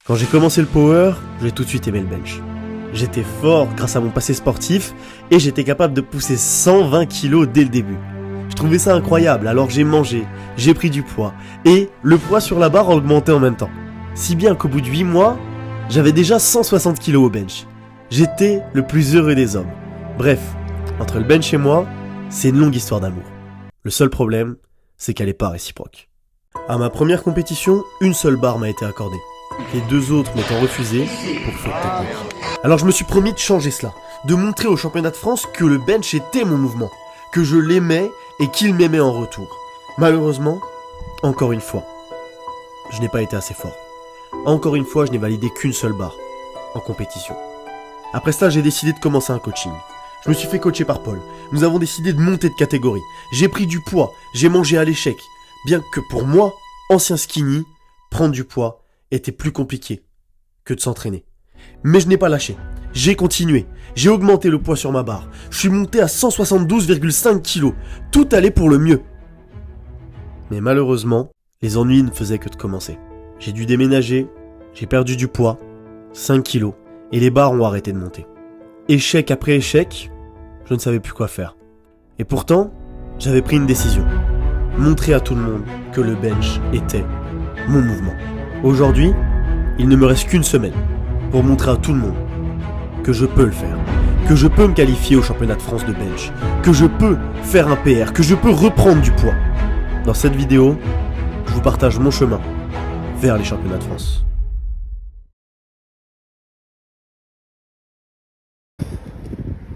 Quand j'ai commencé le power, j'ai tout de suite aimé le bench. J'étais fort grâce à mon passé sportif et j'étais capable de pousser 120 kg dès le début. Je trouvais ça incroyable alors que j'ai mangé, j'ai pris du poids et le poids sur la barre augmentait en même temps. Si bien qu'au bout de 8 mois, j'avais déjà 160 kg au bench. J'étais le plus heureux des hommes. Bref, entre le bench et moi, c'est une longue histoire d'amour. Le seul problème, c'est qu'elle n'est pas réciproque. À ma première compétition, une seule barre m'a été accordée. Les deux autres m'étant refusés pour faute technique. Alors je me suis promis de changer cela, de montrer au championnat de France que le bench était mon mouvement, que je l'aimais et qu'il m'aimait en retour. Malheureusement, encore une fois, je n'ai pas été assez fort. Encore une fois, je n'ai validé qu'une seule barre en compétition. Après cela, j'ai décidé de commencer un coaching. Je me suis fait coacher par Paul. Nous avons décidé de monter de catégorie. J'ai pris du poids, j'ai mangé à l'échec. Bien que pour moi, ancien skinny, prendre du poids était plus compliqué que de s'entraîner. Mais je n'ai pas lâché. J'ai continué. J'ai augmenté le poids sur ma barre. Je suis monté à 172,5 kg. Tout allait pour le mieux. Mais malheureusement, les ennuis ne faisaient que de commencer. J'ai dû déménager, j'ai perdu du poids, 5 kg, et les barres ont arrêté de monter. Échec après échec, je ne savais plus quoi faire. Et pourtant, j'avais pris une décision. Montrer à tout le monde que le bench était mon mouvement. Aujourd'hui, il ne me reste qu'une semaine pour montrer à tout le monde que je peux le faire, que je peux me qualifier au championnat de France de bench, que je peux faire un PR, que je peux reprendre du poids. Dans cette vidéo, je vous partage mon chemin vers les championnats de France.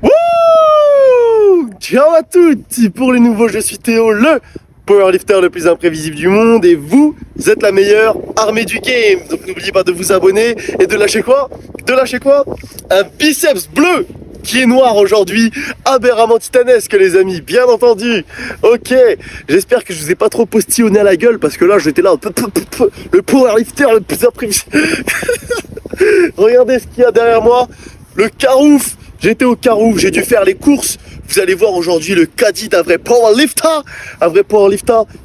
Wouh! Ciao à toutes! Pour les nouveaux, je suis Théo, le powerlifter le plus imprévisible du monde, et vous êtes la meilleure armée du game. Donc n'oubliez pas de vous abonner et de lâcher quoi? Un biceps bleu qui est noir aujourd'hui, aberramment titanesque les amis, bien entendu. Ok, j'espère que je vous ai pas trop postillonné à la gueule parce que là j'étais là, le powerlifter le plus imprévisible. Regardez ce qu'il y a derrière moi, le Carouf. J'étais au Carouf, j'ai dû faire les courses. Vous allez voir aujourd'hui le caddie d'un vrai powerlifter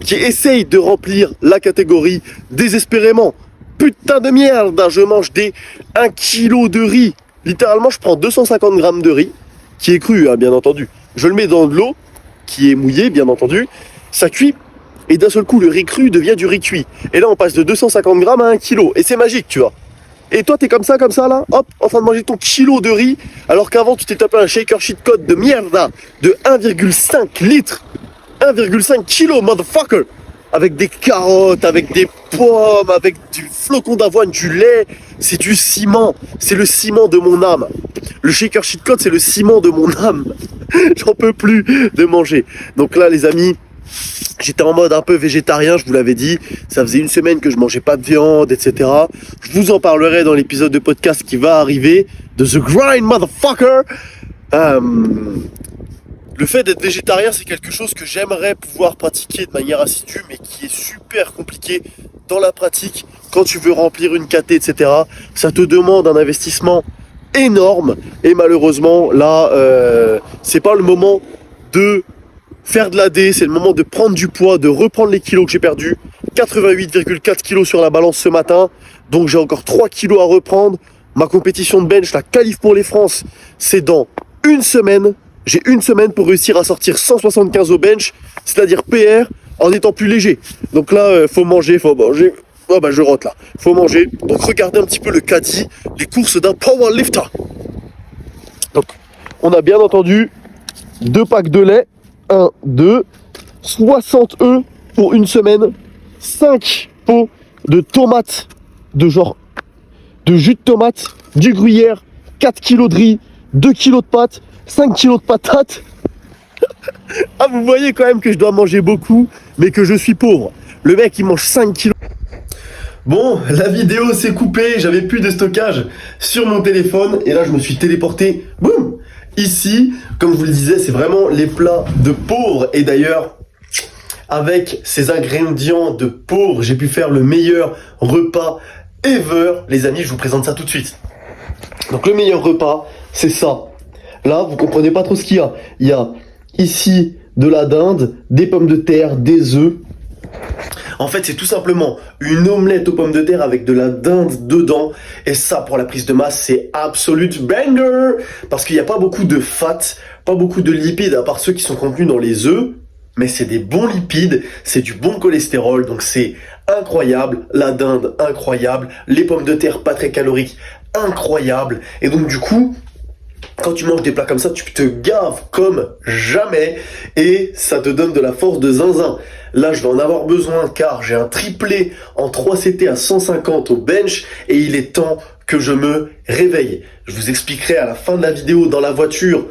qui essaye de remplir la catégorie désespérément. Putain de merde, je mange des 1 kg de riz. Littéralement, je prends 250 grammes de riz, qui est cru, hein, bien entendu. Je le mets dans de l'eau, qui est mouillée, bien entendu. Ça cuit, et d'un seul coup, le riz cru devient du riz cuit. Et là, on passe de 250 grammes à 1 kg. Et c'est magique, tu vois. Et toi, t'es comme ça, là, hop, en train de manger ton kilo de riz, alors qu'avant, tu t'es tapé un shaker shit code de merde, de 1,5 litres, 1,5 kg, motherfucker, avec des carottes, avec des pommes, avec du flocon d'avoine, du lait, c'est du ciment, c'est le ciment de mon âme. Le shaker shit code, c'est le ciment de mon âme. J'en peux plus de manger. Donc là, les amis, j'étais en mode un peu végétarien, je vous l'avais dit. Ça faisait une semaine que je mangeais pas de viande, etc. Je vous en parlerai dans l'épisode de podcast qui va arriver de The Grind Motherfucker. Le fait d'être végétarien, c'est quelque chose que j'aimerais pouvoir pratiquer de manière assidue, mais qui est super compliqué dans la pratique. Quand tu veux remplir une KT, etc., ça te demande un investissement énorme. Et malheureusement, là, c'est pas le moment de faire de l'AD, c'est le moment de prendre du poids, de reprendre les kilos que j'ai perdus. 88,4 kilos sur la balance ce matin, donc j'ai encore 3 kilos à reprendre. Ma compétition de bench, la qualif pour les France, c'est dans une semaine. J'ai une semaine pour réussir à sortir 175 au bench, c'est-à-dire PR, en étant plus léger. Donc là, faut manger. Oh bah je rote là. Faut manger. Donc regardez un petit peu le caddie, les courses d'un powerlifter. Donc, on a bien entendu 2 packs de lait. 1, 2, 60 œufs pour une semaine, 5 pots de tomates, de jus de tomate, du gruyère, 4 kg de riz, 2 kg de pâtes, 5 kg de patates. Ah, vous voyez quand même que je dois manger beaucoup, mais que je suis pauvre. Le mec, il mange 5 kg. Bon, la vidéo s'est coupée, j'avais plus de stockage sur mon téléphone, et là, je me suis téléporté, boum, ici. Comme je vous le disais, c'est vraiment les plats de pauvres. Et d'ailleurs, avec ces ingrédients de pauvres, j'ai pu faire le meilleur repas ever. Les amis, je vous présente ça tout de suite. Donc le meilleur repas, c'est ça. Là, vous comprenez pas trop ce qu'il y a. Il y a ici de la dinde, des pommes de terre, des œufs. En fait, c'est tout simplement une omelette aux pommes de terre avec de la dinde dedans. Et ça, pour la prise de masse, c'est absolute banger. Parce qu'il n'y a pas beaucoup de fat, pas beaucoup de lipides, à part ceux qui sont contenus dans les œufs. Mais c'est des bons lipides, c'est du bon cholestérol, donc c'est incroyable. La dinde, incroyable. Les pommes de terre, pas très caloriques, incroyable. Et donc du coup, quand tu manges des plats comme ça, tu te gaves comme jamais et ça te donne de la force de zinzin. Là, je vais en avoir besoin car j'ai un triplé en 3CT à 150 au bench et il est temps que je me réveille. Je vous expliquerai à la fin de la vidéo dans la voiture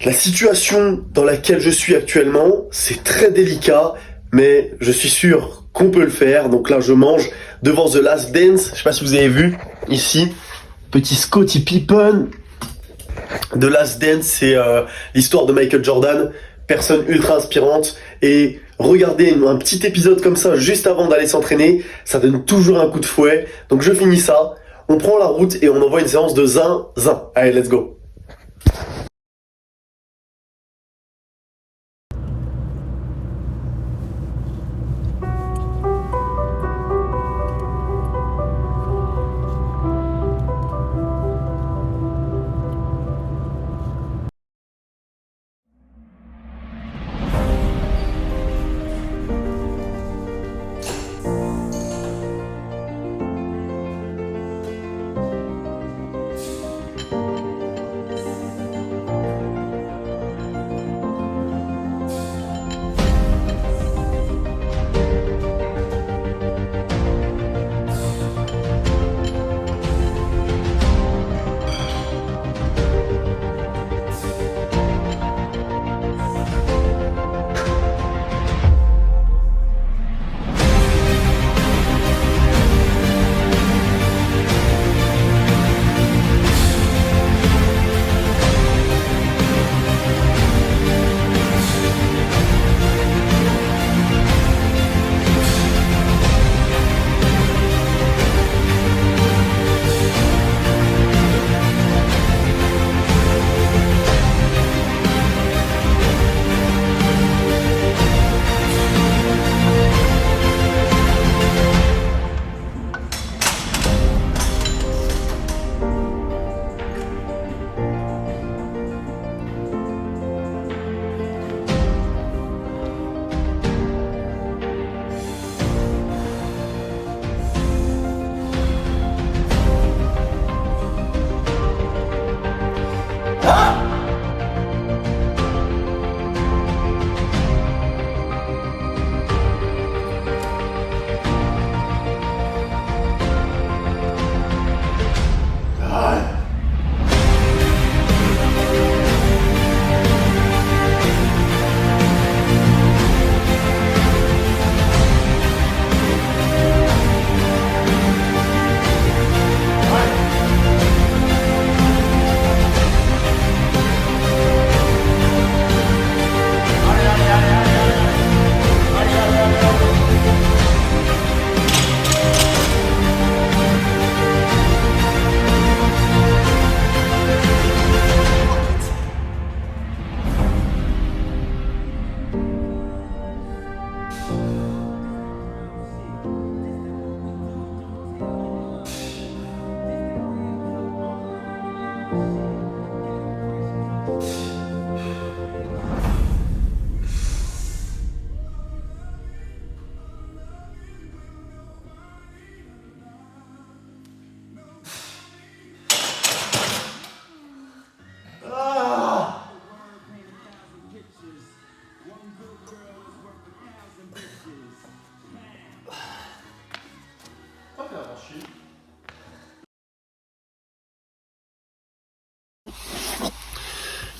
la situation dans laquelle je suis actuellement. C'est très délicat, mais je suis sûr qu'on peut le faire. Donc là, je mange devant The Last Dance. Je sais pas si vous avez vu ici, petit Scottie Pippen. The Last Dance, c'est l'histoire de Michael Jordan, personne ultra inspirante, et regardez un petit épisode comme ça juste avant d'aller s'entraîner, ça donne toujours un coup de fouet. Donc je finis ça, on prend la route et on envoie une séance de zinzin. Allez, let's go.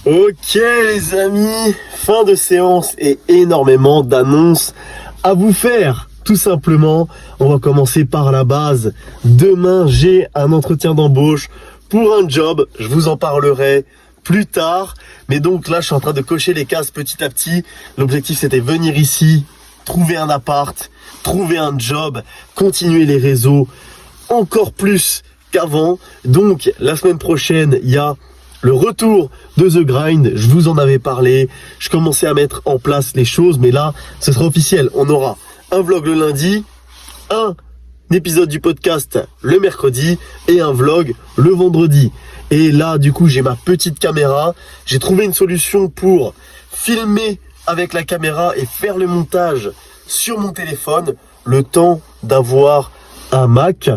Ok les amis, fin de séance et énormément d'annonces à vous faire. Tout simplement, on va commencer par la base. Demain, j'ai un entretien d'embauche pour un job. Je vous en parlerai plus tard. Mais donc là, je suis en train de cocher les cases petit à petit. L'objectif, c'était venir ici, trouver un appart, trouver un job, continuer les réseaux encore plus qu'avant. Donc, la semaine prochaine, il y a le retour de The Grind. Je vous en avais parlé. Je commençais à mettre en place les choses, mais là, ce sera officiel. On aura un vlog le lundi, un épisode du podcast le mercredi et un vlog le vendredi. Et là, du coup, j'ai ma petite caméra. J'ai trouvé une solution pour filmer avec la caméra et faire le montage sur mon téléphone, le temps d'avoir un Mac.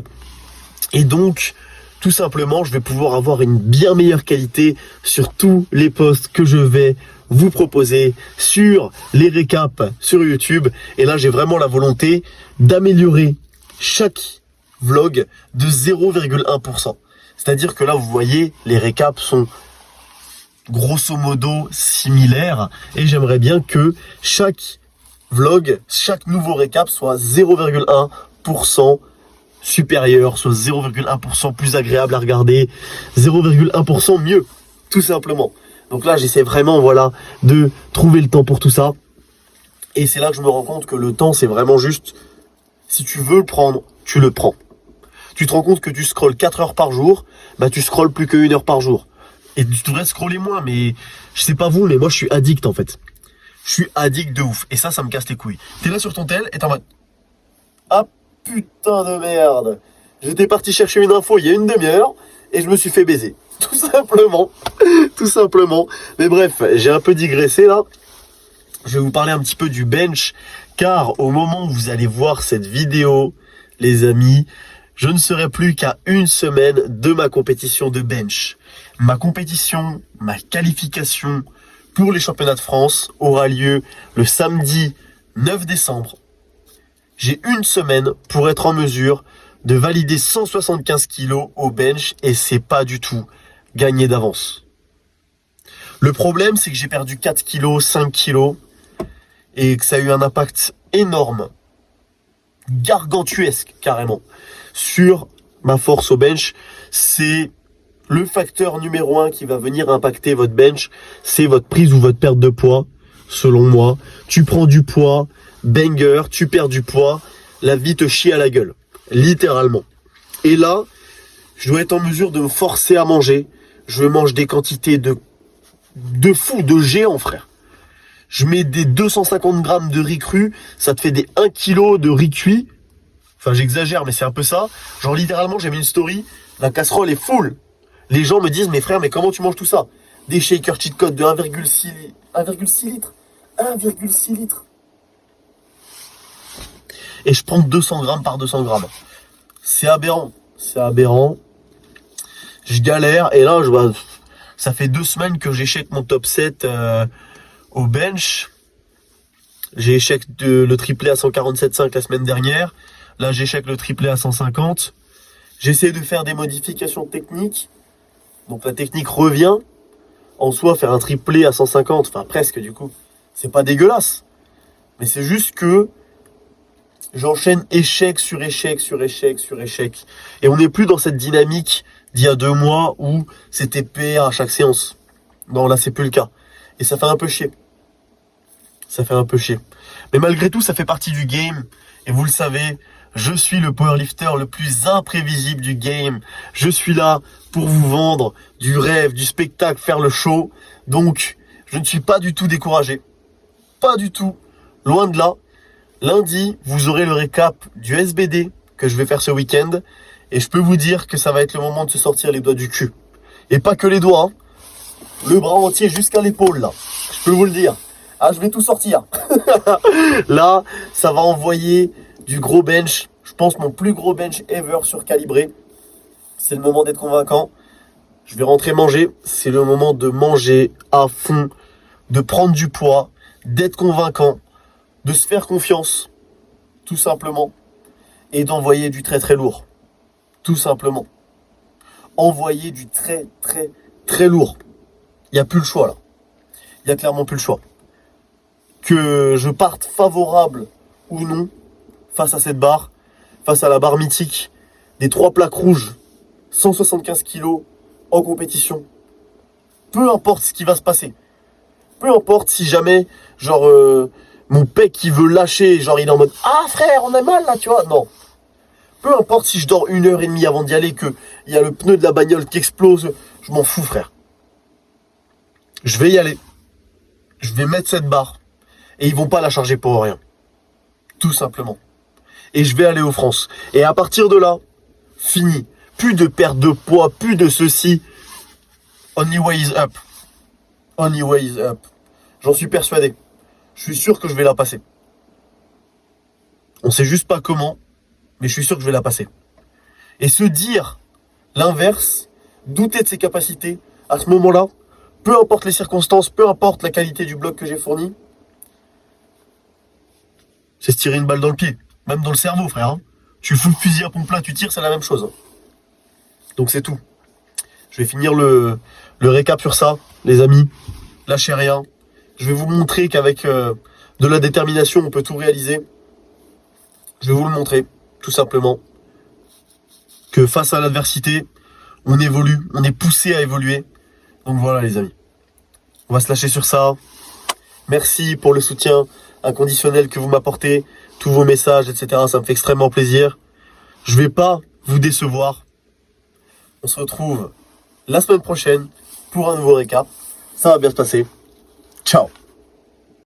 Et donc, tout simplement, je vais pouvoir avoir une bien meilleure qualité sur tous les posts que je vais vous proposer sur les récaps sur YouTube. Et là, j'ai vraiment la volonté d'améliorer chaque vlog de 0,1%. C'est-à-dire que là, vous voyez, les récaps sont grosso modo similaires. Et j'aimerais bien que chaque vlog, chaque nouveau récap soit 0,1% supérieur, soit 0,1% plus agréable à regarder, 0,1% mieux, tout simplement. Donc là, j'essaie vraiment, voilà, de trouver le temps pour tout ça. Et c'est là que je me rends compte que le temps, c'est vraiment juste, si tu veux le prendre, tu le prends. Tu te rends compte que tu scrolles 4 heures par jour, bah tu scrolles plus que 1 heure par jour. Et tu devrais scroller moins, mais je sais pas vous, mais moi je suis addict en fait. Je suis addict de ouf. Et ça me casse les couilles. T'es là sur ton tel et t'es en mode, ah putain de merde. J'étais parti chercher une info il y a une demi-heure et je me suis fait baiser. Tout simplement. Tout simplement. Mais bref, j'ai un peu digressé là. Je vais vous parler un petit peu du bench. Car au moment où vous allez voir cette vidéo, les amis, je ne serai plus qu'à une semaine de ma compétition de bench. Ma compétition, ma qualification pour les championnats de France aura lieu le samedi 9 décembre. J'ai une semaine pour être en mesure de valider 175 kilos au bench et c'est pas du tout gagné d'avance. Le problème, c'est que j'ai perdu 4 kilos, 5 kilos et que ça a eu un impact énorme, gargantuesque carrément, sur ma force au bench. C'est le facteur numéro 1 qui va venir impacter votre bench, c'est votre prise ou votre perte de poids, selon moi. Tu prends du poids, banger, tu perds du poids, la vie te chie à la gueule, littéralement. Et là, je dois être en mesure de me forcer à manger. Je mange des quantités de fou, de géant, frère. Je mets des 250 grammes de riz cru, ça te fait des 1 kg de riz cuit. Enfin, j'exagère, mais c'est un peu ça. Genre, littéralement, j'ai mis une story, la casserole est full. Les gens me disent, mais frère, mais comment tu manges tout ça? Des shakers cheat code de 1,6 litres. 1,6 litres. Et je prends 200 grammes par 200 grammes. C'est aberrant. C'est aberrant. Je galère. Et là, ça fait 2 semaines que j'échec mon top 7 au bench. J'ai échec le triplé à 147,5 la semaine dernière. Là, j'échec le triplé à 150. J'essaie de faire des modifications techniques. Donc la technique revient. En soi, faire un triplé à 150, enfin presque du coup, c'est pas dégueulasse. Mais c'est juste que j'enchaîne échec sur échec sur échec sur échec. Et on n'est plus dans cette dynamique d'il y a 2 mois où c'était PR à chaque séance. Non, là c'est plus le cas. Et ça fait un peu chier. Ça fait un peu chier. Mais malgré tout, ça fait partie du game. Et vous le savez, je suis le powerlifter le plus imprévisible du game. Je suis là pour vous vendre du rêve, du spectacle, faire le show. Donc, je ne suis pas du tout découragé. Pas du tout. Loin de là. Lundi, vous aurez le récap du SBD que je vais faire ce week-end. Et je peux vous dire que ça va être le moment de se sortir les doigts du cul. Et pas que les doigts, hein. Le bras entier jusqu'à l'épaule, là. Je peux vous le dire. Ah, je vais tout sortir. Là, ça va envoyer du gros bench. Je pense mon plus gros bench ever surcalibré. C'est le moment d'être convaincant. Je vais rentrer manger. C'est le moment de manger à fond, de prendre du poids, d'être convaincant, de se faire confiance, tout simplement, et d'envoyer du très très lourd. Tout simplement. Envoyer du très très très lourd. Il n'y a plus le choix là. Il n'y a clairement plus le choix. Que je parte favorable ou non face à cette barre, face à la barre mythique des 3 plaques rouges, 175 kilos en compétition. Peu importe ce qui va se passer. Peu importe si jamais, genre, mon pec qui veut lâcher, genre il est en mode ah frère, on a mal là, tu vois. Non. Peu importe si je dors 1h30 avant d'y aller, qu'il y a le pneu de la bagnole qui explose, je m'en fous, frère. Je vais y aller. Je vais mettre cette barre. Et ils vont pas la charger pour rien. Tout simplement. Et je vais aller aux France. Et à partir de là, fini. Plus de perte de poids, plus de ceci. Only way is up. Only way is up. J'en suis persuadé. Je suis sûr que je vais la passer. On sait juste pas comment, mais je suis sûr que je vais la passer. Et se dire l'inverse, douter de ses capacités, à ce moment-là, peu importe les circonstances, peu importe la qualité du bloc que j'ai fourni, c'est se tirer une balle dans le pied. Même dans le cerveau, frère. Hein. Tu fous le fusil à pompe là, tu tires, c'est la même chose. Hein. Donc c'est tout. Je vais finir le récap sur ça, les amis. Lâchez rien. Je vais vous montrer qu'avec de la détermination, on peut tout réaliser. Je vais vous le montrer, tout simplement. Que face à l'adversité, on évolue, on est poussé à évoluer. Donc voilà, les amis. On va se lâcher sur ça. Merci pour le soutien inconditionnel que vous m'apportez, tous vos messages, etc. Ça me fait extrêmement plaisir. Je vais pas vous décevoir. On se retrouve la semaine prochaine pour un nouveau récap. Ça va bien se passer. Ciao.